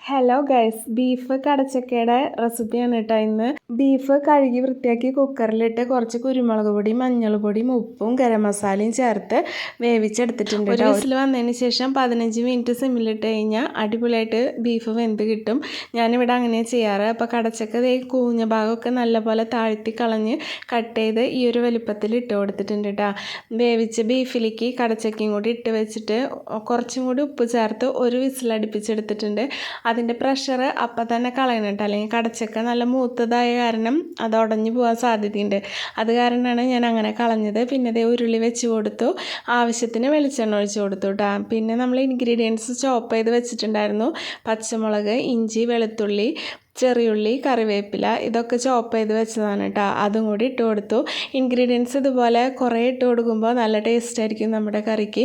Hello guys, beef കടച്ചക്കയുടെ റെസിപ്പിയാണ് കേട്ടോ ഇന്ന്. ബീഫ് കഴുകി വൃത്തിയാക്കി കുക്കറിലിട്ട് കുറച്ച് കുരുമുളക് പൊടി, മഞ്ഞൾപ്പൊടിയും ഉപ്പും ഗരം മസാലയും ചേർത്ത് വേവിച്ചെടുത്തിട്ടുണ്ട്. ഒരു വിസിൽ വന്നതിന് ശേഷം 15 മിനിറ്റ് സിമ്മിലിട്ട് കഴിഞ്ഞാൽ അടിപൊളിയായിട്ട് ബീഫ് വെന്ത് കിട്ടും. ഞാനിവിടെ അങ്ങനെ ചെയ്യാറ്. അപ്പോൾ കടച്ചക്ക കൂഞ്ഞ ഭാഗമൊക്കെ നല്ലപോലെ താഴ്ത്തി കളഞ്ഞ് കട്ട് ചെയ്ത് ഈ ഒരു വലുപ്പത്തിൽ ഇട്ട് കൊടുത്തിട്ടുണ്ട് കേട്ടോ. വേവിച്ച ബീഫിലേക്ക് കടച്ചക്കയും കൂടി ഇട്ട് വെച്ചിട്ട് കുറച്ചും കൂടി ഉപ്പ് ചേർത്ത് ഒരു വിസിൽ അടുപ്പിച്ചെടുത്തിട്ടുണ്ട്. അതിൻ്റെ പ്രഷർ അപ്പം തന്നെ കളയണം കേട്ടോ, അല്ലെങ്കിൽ കടച്ചക്ക നല്ല മൂത്തതായ കാരണം അത് ഉടഞ്ഞു പോകാൻ സാധ്യതയുണ്ട്. അത് കാരണമാണ് ഞാൻ അങ്ങനെ കളഞ്ഞത്. പിന്നെ അതേ ഉരുളി വെച്ച് കൊടുത്തു, ആവശ്യത്തിന് വെളിച്ചെണ്ണ ഒഴിച്ച് കൊടുത്തു കേട്ടോ. പിന്നെ നമ്മൾ ഇൻഗ്രീഡിയൻസ് ചോപ്പ് ചെയ്ത് വെച്ചിട്ടുണ്ടായിരുന്നു. പച്ചമുളക്, ഇഞ്ചി, വെളുത്തുള്ളി, ചെറിയുള്ളി, കറിവേപ്പില, ഇതൊക്കെ ചോപ്പ് ചെയ്ത് വെച്ചതാണ് കേട്ടോ. അതും കൂടി ഇട്ട് കൊടുത്തു. ഇൻഗ്രീഡിയൻസ് ഇതുപോലെ കുറേ ഇട്ട് കൊടുക്കുമ്പോൾ നല്ല ടേസ്റ്റ് ആയിരിക്കും നമ്മുടെ കറിക്ക്.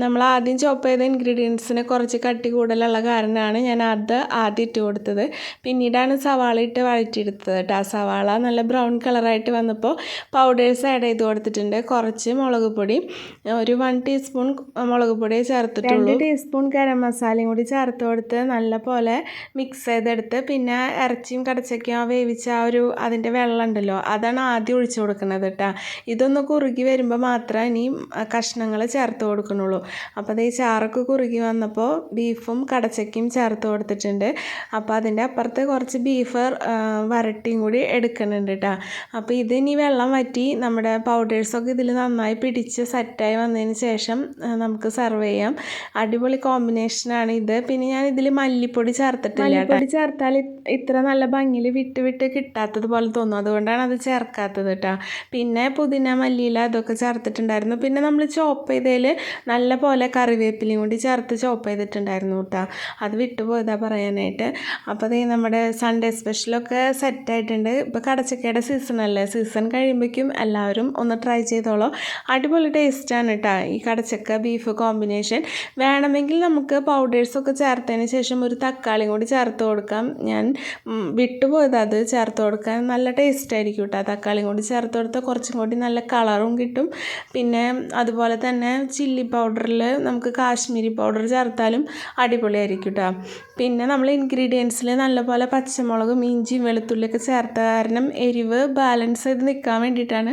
നമ്മൾ ആദ്യം ചോപ്പ് ചെയ്ത ഇൻഗ്രീഡിയൻസിന് കുറച്ച് കട്ടി കൂടുതലുള്ള കാരണമാണ് ഞാൻ അത് ആദ്യം ഇട്ട് കൊടുത്തത്. പിന്നീടാണ് സവാള ഇട്ട് വഴറ്റിയെടുത്തത് കേട്ടോ. സവാള നല്ല ബ്രൗൺ കളറായിട്ട് വന്നപ്പോൾ പൗഡേഴ്സ് ആഡ് ചെയ്ത് കൊടുത്തിട്ടുണ്ട്. കുറച്ച് മുളക് പൊടി, ഒരു 1 ടീസ്പൂൺ മുളക് പൊടി ചേർത്തിട്ടുള്ളൂ. 2 ടീസ്പൂൺ ഗരം മസാലയും കൂടി ചേർത്ത് കൊടുത്ത് നല്ല പോലെ മിക്സ് ചെയ്തെടുത്ത് പിന്നെ ഇറച്ചിയും കടച്ചക്കയും വേവിച്ച അതിൻ്റെ വെള്ളം ഉണ്ടല്ലോ, അതാണ് ആദ്യം ഒഴിച്ചു കൊടുക്കുന്നത് കേട്ടോ. ഇതൊന്ന് കുറുകി വരുമ്പോൾ മാത്രമേ ഇനി കഷ്ണങ്ങൾ ചേർത്ത് കൊടുക്കുന്നുള്ളൂ. അപ്പോൾ അത് ഈ ചാറൊക്കെ കുറുകി വന്നപ്പോൾ ബീഫും കടച്ചക്കയും ചേർത്ത് കൊടുത്തിട്ടുണ്ട്. അപ്പോൾ അതിൻ്റെ അപ്പുറത്ത് കുറച്ച് ബീഫ് വരട്ടിയും കൂടി എടുക്കുന്നുണ്ട് കേട്ടോ. അപ്പോൾ ഇതിനി വെള്ളം വറ്റി നമ്മുടെ പൗഡേഴ്സൊക്കെ ഇതിൽ നന്നായി പിടിച്ച് സെറ്റായി വന്നതിന് ശേഷം നമുക്ക് സെർവ് ചെയ്യാം. അടിപൊളി കോമ്പിനേഷനാണ് ഇത്. പിന്നെ ഞാൻ ഇതിൽ മല്ലിപ്പൊടി ചേർത്തിട്ടില്ല. മല്ലിപ്പൊടി ചേർത്താൽ ഇത്ര നല്ല ഭംഗിയിൽ വിട്ട് കിട്ടാത്തത് പോലെ തോന്നും, അതുകൊണ്ടാണ് അത് ചേർക്കാത്തത് കേട്ടോ. പിന്നെ പുതിന, മല്ലിയില അതൊക്കെ ചേർത്തിട്ടുണ്ടായിരുന്നു. പിന്നെ നമ്മൾ ചോപ്പ് ചെയ്തതിൽ നല്ല പോലെ കറിവേപ്പിലയും കൂടി ചേർത്ത് ചോപ്പ് ചെയ്തിട്ടുണ്ടായിരുന്നു കേട്ടോ. അത് വിട്ടുപോയതാ പറയാനായിട്ട്. അപ്പോൾ അതേ നമ്മുടെ സൺഡേ സ്പെഷ്യലൊക്കെ സെറ്റായിട്ടുണ്ട്. ഇപ്പോൾ കടച്ചക്കയുടെ സീസണല്ലേ, സീസൺ കഴിയുമ്പോഴേക്കും എല്ലാവരും ഒന്ന് ട്രൈ ചെയ്തോളൂ. അടിപൊളി ടേസ്റ്റാണ് കേട്ടോ ഈ കടച്ചക്ക ബീഫ് കോമ്പിനേഷൻ. വേണമെങ്കിൽ നമുക്ക് പൗഡേഴ്സൊക്കെ ചേർത്തതിന് ശേഷം ഒരു തക്കാളിയും കൂടി ചേർത്ത് കൊടുക്കാം. ഞാൻ വിട്ടുപോയത് അത് ചേർത്ത് കൊടുക്കാൻ. നല്ല ടേസ്റ്റ് ആയിരിക്കും കേട്ടോ. തക്കാളിയും കൂടി ചേർത്ത് കൊടുത്താൽ കുറച്ചും കൂടി നല്ല കളറും കിട്ടും. പിന്നെ അതുപോലെ തന്നെ ചില്ലി പൗഡറിൽ നമുക്ക് കാശ്മീരി പൗഡർ ചേർത്താലും അടിപൊളിയായിരിക്കും കേട്ടോ. പിന്നെ നമ്മൾ ഇൻഗ്രീഡിയൻസിൽ നല്ലപോലെ പച്ചമുളകും ഇഞ്ചിയും വെളുത്തുള്ളിയൊക്കെ ചേർത്ത കാരണം എരിവ് ബാലൻസ് ചെയ്ത് നിൽക്കാൻ വേണ്ടിയിട്ടാണ്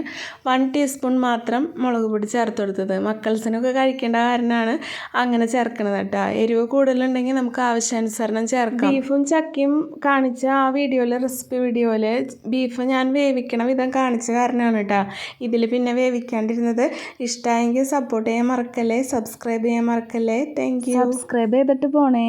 1 ടീസ്പൂൺ മാത്രം മുളക് പൊടി ചേർത്ത് കൊടുത്തത്. മക്കൾസിനൊക്കെ കഴിക്കേണ്ട കാരണമാണ് അങ്ങനെ ചേർക്കുന്നത് കേട്ടോ. എരിവ് കൂടുതലുണ്ടെങ്കിൽ നമുക്ക് ആവശ്യാനുസരണം ചേർക്കാം. ബീഫും ചക്കയും കാണിച്ച ആ വീഡിയോയിൽ, റെസിപ്പി വീഡിയോയിൽ ബീഫ് ഞാൻ വേവിക്കണ വിധം കാണിച്ച കാരണമാണ് കേട്ടോ ഇതിൽ പിന്നെ വേവിക്കാണ്ടിരുന്നത്. ഇഷ്ടമായെങ്കിൽ സപ്പോർട്ട് ചെയ്യാൻ മറക്കല്ലേ, സബ്സ്ക്രൈബ് ചെയ്യാൻ മറക്കല്ലേ. Thank you. സബ്സ്ക്രൈബ് ചെയ്തിട്ട് പോണേ.